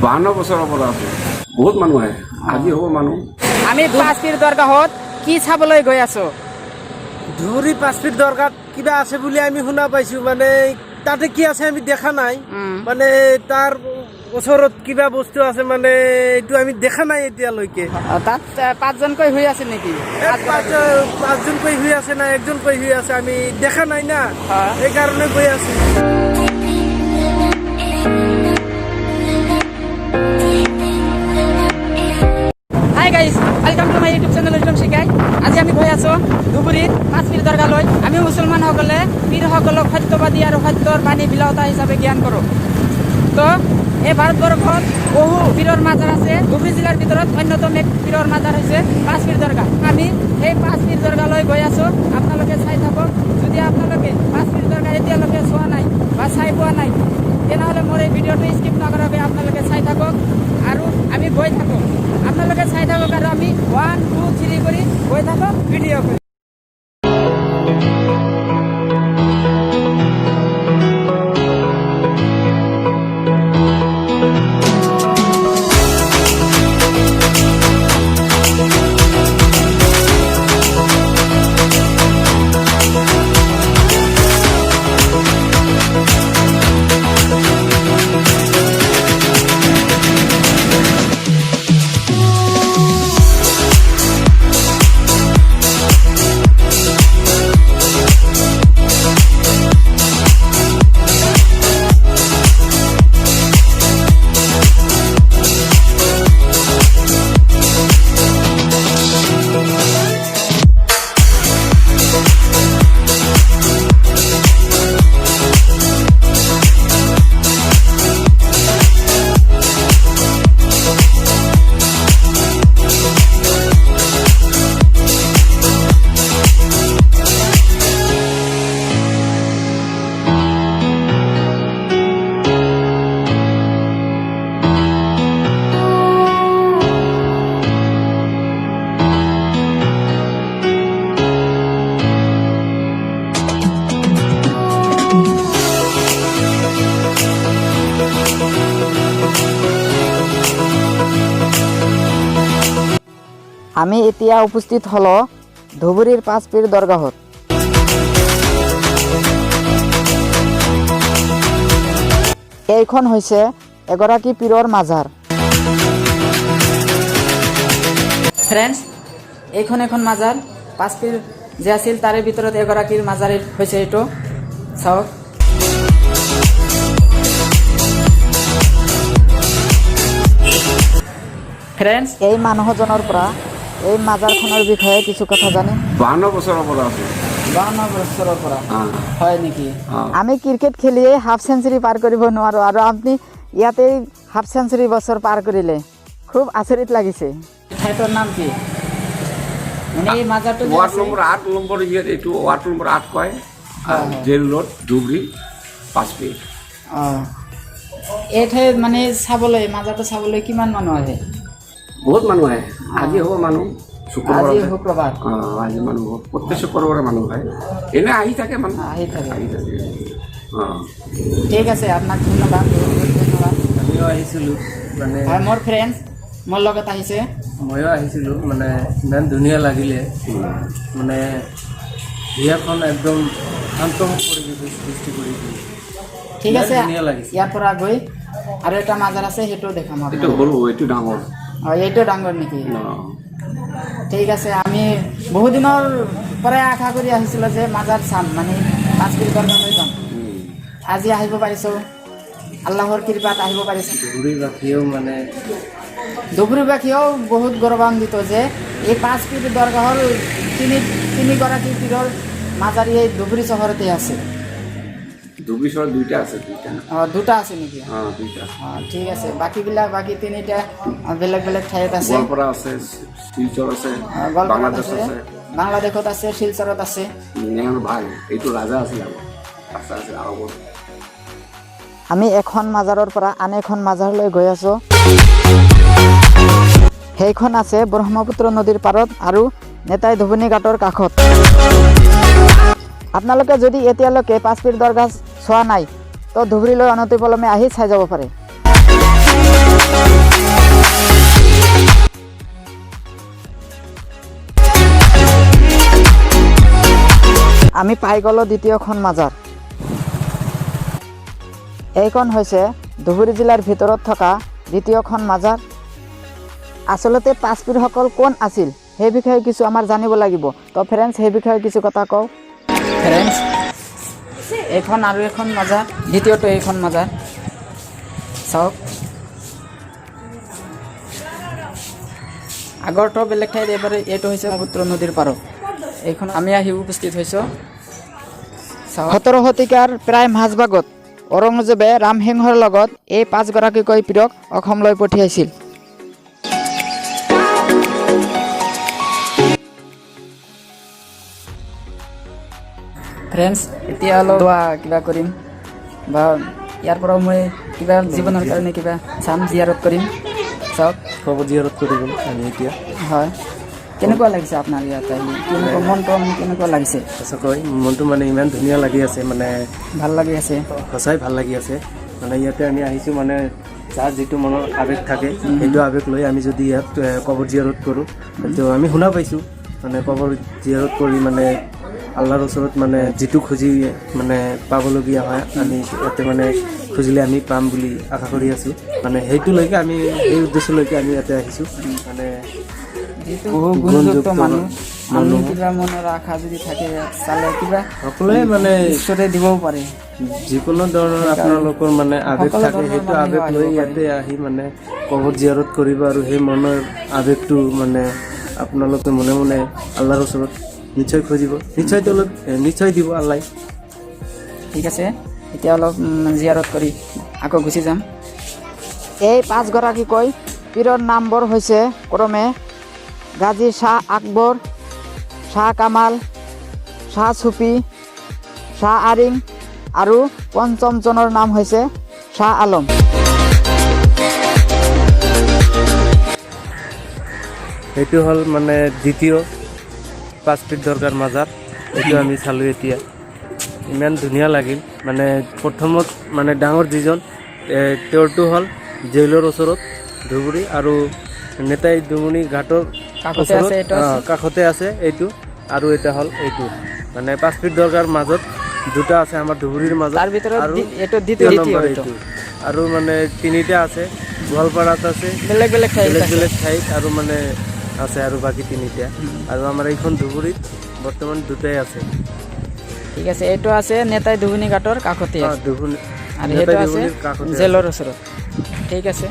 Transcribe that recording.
52 বছৰৰ পৰা আছে বহুত মানুহ আহে আজি হ'ব মানুহ আমি পাঁচপীৰ দৰগাহত কি চাবলৈ গৈ আছো ধুবুৰী পাঁচপীৰ দৰগাত কিবা আছে বুলি আমি শুনা পাইছো মানে তাতে কি আছে আমি দেখা নাই মানে তাৰ ওচৰত কিবা বস্তু আছে মানে এইটো আমি দেখা নাই এতিয়ালৈকে তাত পাঁচজনকৈ হৈ আছে নেকি পাঁচজনকৈ হৈ আছে না একজনকৈ হৈ আছে আমি দেখা নাই না সেইকাৰণে গৈ আছো hi guys welcome to my YouTube channel Ritam শিকাই আজি আমি গৈ আছো ধুবুৰীত পাঁচপীৰ দৰগালৈ আমি মুছলমানসকলে পীৰসকলক সত্যবাদী আৰু সত্যৰ বাণী বিলাওতা হিচাপে জ্ঞান কৰোঁ তো এই ভাৰতবৰ্ষত বহু পীৰৰ মাজাৰ আছে ধুবুৰী জিলাৰ ভিতৰত অন্যতম এক পীৰৰ মাজাৰ হৈছে পাঁচপীৰ দৰগা আমি সেই পাঁচপীৰ দৰগালৈ গৈ আছো আপোনালোকে চাই থাকক যদি আপোনালোকে পাঁচপীৰ দৰগা এতিয়ালৈকে চোৱা নাই বা চাই পোৱা নাই তেনেহ'লে মোৰ এই ভিডিঅ'টো স্কিপ নকৰাকৈ আপোনালোকে চাই থাকক আৰু আমি গৈ থাকোঁ আপোনালোকে চাই থাকক আৰু আমি 1 2 3 কৰি গৈ থাকক ভিডিঅ' কৰি আমি এতিয়া উপস্থিত হলো ধুবুৰীৰ পাঁচপীৰ দৰগাহত এইখন হৈছে এগৰাকী পীৰৰ মাজাৰ ফ্ৰেণ্ডছ এইখন এখন মাজাৰ পাঁচপীৰ যে আছিল তাৰে ভিতৰত এগৰাকীৰ মাজাৰ হৈছে এইটো চাওক ফ্ৰেণ্ডছ এই মানুহজনৰ পৰা এই মাজাৰখনৰ বিষয়ে কিছু কথা জানে 52 বছৰৰ পৰা আছে 52 বছৰৰ পৰা হয় নেকি আমি ক্ৰিকেট খেলিয়ে হাফ সেঞ্চুৰী পাৰ কৰিব নোৱাৰো আৰু আপুনি ইয়াতে হাফ সেঞ্চুৰী বছৰ পাৰ কৰিলে খুব আচৰিত লাগিছে ঠাইটোৰ নাম কি মানে এই মাজাৰটো ৱাৰ্ড নম্বৰ 8 নম্বৰ ইয়াত এইটো ৱাৰ্ড নম্বৰ 8 কয় জেল ৰোড ধুবুৰী পাঁচপীৰ এই ঠাইত মানে চাবলৈ মাজাৰটো চাবলৈ কিমান মানুহ আহে বহুত মানুহ আহে আজি হ'ব মানুহ শুক্ৰবাৰ আজি মানুহ প্ৰত্যেক শুক্ৰবাৰে মানুহ আহে এনে আহি থাকে মানুহ আহি থাকে ঠিক আছে আপোনাক ধন্যবাদ ধন্যবাদ আমিও আহিছিলোঁ মানে হয় মোৰ ফ্ৰেণ্ডছ মোৰ লগত আহিছে ময়ো আহিছিলোঁ মানে ইমান ধুনীয়া লাগিলে মানে ইয়াৰখন একদম শান্ত পৰিৱেশ সৃষ্টি কৰি দিলে ঠিক আছে ইয়াৰ পৰা গৈ আৰু এটা মাজাৰ আছে সেইটো দেখাম এইটো সৰু এইটো ডাঙৰ এইটো ডাঙৰ নেকি ঠিক আছে আমি বহুদিনৰ পৰাই আশা কৰি আহিছিলোঁ যে মাজাৰ চাম মানে পাঁচপীৰ দৰগালৈ যাম আজি আহিব পাৰিছোঁ আল্লাহৰ কৃপাত আহিব পাৰিছোঁ ধুবুৰীবাসীয়েও বহুত গৌৰৱান্বিত যে এই পাঁচপীৰ দৰগাহৰ তিনিগৰাকী পীৰৰ মাজাৰ এই ধুবুৰী চহৰতে আছে ধুবুৰী চহৰত দুটা আছে নেকি ঠিক আছে বাকী তিনিটা বেলেগ বেলেগ ঠাইত আছে গোৱালপাৰা আছে শিলচৰ আছে বাংলাদেশত আছে শিলচৰত আছে ভাই এইটো ৰাজা আছিল আমি এখন মাজাৰৰ পৰা আন এখন মাজাৰলৈ গৈ আছো সেইখন আছে ব্ৰহ্মপুত্ৰ নদীৰ পাৰত আৰু নেতাই ধুবুনী ঘাটৰ কাষত আপোনালোকে যদি এতিয়ালৈকে পাঁচপীৰ দৰগাহ চোৱা নাই তো ধুবুৰীলৈ অনতিপলমে আহি চাই যাব পাৰে আমি পাই গ'লো দ্বিতীয়খন মাজাৰ। এইখন হৈছে ধুবুৰী জিলাৰ ভিতৰত থকা দ্বিতীয়খন মাজাৰ। আচলতে পাঁচপীৰসকল কোন আছিল সেই বিষয়ে কিছু আমাৰ জানিব লাগিব। তো ফ্ৰেণ্ডছ, সেই বিষয়ে কিছু কথা কওঁ। ফ্ৰেণ্ডছ, এইখন আৰু এখন মাজাৰ, দ্বিতীয়টো এইখন মাজাৰ চাওক। আগৰটো বেলেগ ঠাইত, এবাৰে এইটো হৈছে ব্ৰহ্মপুত্ৰ নদীৰ পাৰত। এইখন আমি আহি উপস্থিত হৈছোঁ। 17 শতিকাৰ প্ৰায় মাজভাগত ঔৰংজেবে ৰামসিংহৰ লগত এই 5গৰাকীকৈ পীৰক অসমলৈ পঠিয়াইছিল। ফ্ৰেণ্ডছ, এতিয়া অলপ কিবা কৰিম, বা ইয়াৰ পৰাও মই কিবা জীৱনৰ কাৰণে কিবা চাম, জিয়াৰত কৰিম। চাওক, কবৰ জিয়াৰত কৰি গ'ল আমি এতিয়া। হয়, কেনেকুৱা লাগিছে আপোনাৰ ইয়াত আহি? কেনেকুৱা মনটো কেনেকুৱা লাগিছে? সঁচাকৈ মনটো মানে ইমান ধুনীয়া লাগি আছে, মানে ভাল লাগি আছে। সঁচাই ভাল লাগি আছে। মানে ইয়াতে আমি আহিছোঁ, মানে যাৰ যিটো মনৰ আৱেগ থাকে সেইটো আৱেগ লৈ আমি যদি ইয়াত কবৰ জিয়াৰত কৰোঁ, তো আমি শুনা পাইছোঁ মানে কবৰ জিয়াৰত কৰি মানে আল্লাহৰ ওচৰত মানে যিটো খুজি মানে পাবলগীয়া হয়, আমি ইয়াতে মানে খুজিলে আমি পাম বুলি আশা কৰি আছোঁ। মানে সেইটোলৈকে আমি, সেই উদ্দেশ্যলৈকে আমি ইয়াতে আহিছোঁ। মানে বহু গুণযুক্ত মানুহ, আমি কিবা মনৰ আশা যদি থাকে চালে কিবা সকলোৱে মানে ঈশ্বৰে দিবও পাৰে। যিকোনো ধৰণৰ আপোনালোকৰ মানে আৱেগ থাকে, সেইটো আৱেগ লৈ ইয়াতে আহি মানে কবৰ জিয়াৰত কৰিব, আৰু সেই মনৰ আৱেগটো মানে আপোনালোকে মনে মনে আল্লাহৰ ওচৰত নিশ্চয় খুজিব, নিশ্চয় দিব আল্লাহ। ঠিক আছে, এতিয়া অলপ জিয়াৰত কৰি আকৌ গুচি যাম। এই 5গৰাকীকৈ পীৰৰ নামবোৰ হৈছে ক্ৰমে গাজী শ্বাহ আকবৰ, শ্বাহ কামাল, শ্বাহ চুফি, শ্বাহ আৰিং, আৰু পঞ্চমজনৰ নাম হৈছে শ্বাহ আলম। সেইটো হ'ল মানে দ্বিতীয় 5 দৰকাৰ মাজাৰ। এইটো আমি চালোঁ এতিয়া, ইমান ধুনীয়া লাগিল। মানে প্ৰথমত মানে ডাঙৰ যিজন তেওঁৰটো হ'ল জেইলৰ ওচৰত ধুবুৰী, আৰু নেতাই দুমুনি ঘাটৰ কাষতে আছে এইটো, আৰু এটা হ'ল এইটো। মানে 5 দৰকাৰ মাজত দুটা আছে আমাৰ ধুবুৰীৰ মাজত, তাৰ ভিতৰত আৰু এইটো দ্বিতীয় এইটো, আৰু মানে 3টা আছে গোৱালপাৰাত আছে, বেলেগ বেলেগ ঠাইত আৰু মানে আছে, আৰু বাকী 3টা, আৰু আমাৰ এইখন ধুবুৰীত বৰ্তমান 2টাই আছে। ঠিক আছে, এইটো আছে নেতাই দুবুনি ঘাটৰ কাষতে, আৰু ধুবুৰী সেইটো আছে জেলৰ ওচৰত। ঠিক আছে।